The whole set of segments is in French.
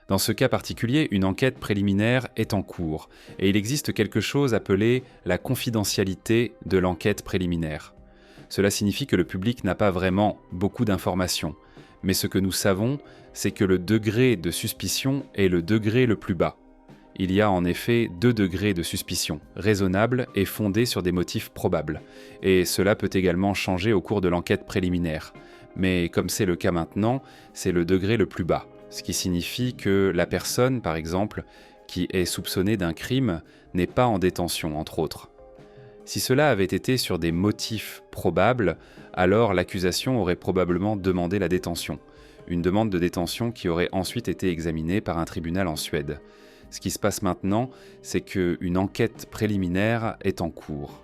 Dans ce cas particulier, une enquête préliminaire est en cours, et il existe quelque chose appelé la confidentialité de l'enquête préliminaire. Cela signifie que le public n'a pas vraiment beaucoup d'informations, mais ce que nous savons, c'est que le degré de suspicion est le degré le plus bas. Il y a en effet 2 degrés de suspicion, raisonnable et fondé sur des motifs probables, et cela peut également changer au cours de l'enquête préliminaire. Mais comme c'est le cas maintenant, c'est le degré le plus bas, ce qui signifie que la personne, par exemple, qui est soupçonnée d'un crime, n'est pas en détention, entre autres. Si cela avait été sur des motifs probables, alors l'accusation aurait probablement demandé la détention, une demande de détention qui aurait ensuite été examinée par un tribunal en Suède. Ce qui se passe maintenant, c'est qu'une enquête préliminaire est en cours.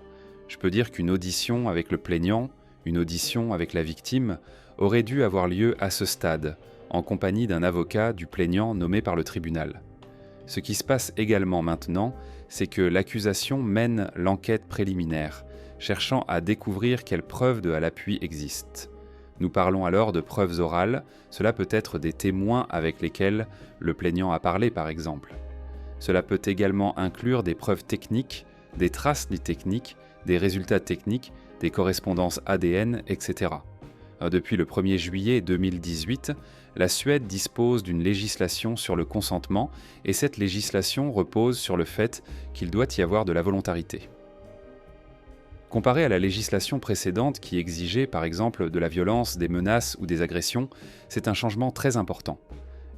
Je peux dire qu'une audition avec le plaignant, une audition avec la victime, aurait dû avoir lieu à ce stade, en compagnie d'un avocat du plaignant nommé par le tribunal. Ce qui se passe également maintenant, c'est que l'accusation mène l'enquête préliminaire, cherchant à découvrir quelles preuves à l'appui existent. Nous parlons alors de preuves orales, cela peut être des témoins avec lesquels le plaignant a parlé par exemple. Cela peut également inclure des preuves techniques, des traces techniques, des résultats techniques, des correspondances ADN, etc. Depuis le 1er juillet 2018, la Suède dispose d'une législation sur le consentement et cette législation repose sur le fait qu'il doit y avoir de la volontarité. Comparé à la législation précédente qui exigeait par exemple de la violence, des menaces ou des agressions, c'est un changement très important.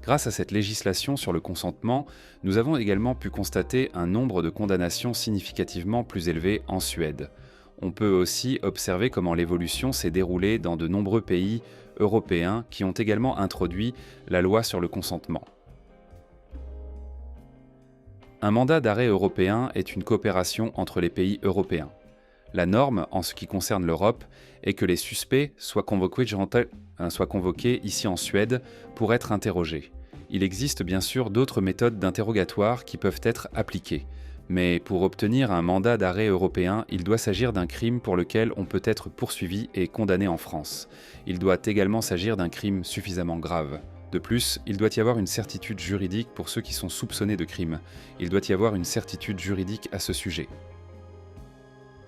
Grâce à cette législation sur le consentement, nous avons également pu constater un nombre de condamnations significativement plus élevé en Suède. On peut aussi observer comment l'évolution s'est déroulée dans de nombreux pays européens qui ont également introduit la loi sur le consentement. Un mandat d'arrêt européen est une coopération entre les pays européens. La norme, en ce qui concerne l'Europe, est que les suspects soient convoqués ici en Suède pour être interrogés. Il existe bien sûr d'autres méthodes d'interrogatoire qui peuvent être appliquées. Mais pour obtenir un mandat d'arrêt européen, il doit s'agir d'un crime pour lequel on peut être poursuivi et condamné en France. Il doit également s'agir d'un crime suffisamment grave. De plus, il doit y avoir une certitude juridique pour ceux qui sont soupçonnés de crime. Il doit y avoir une certitude juridique à ce sujet.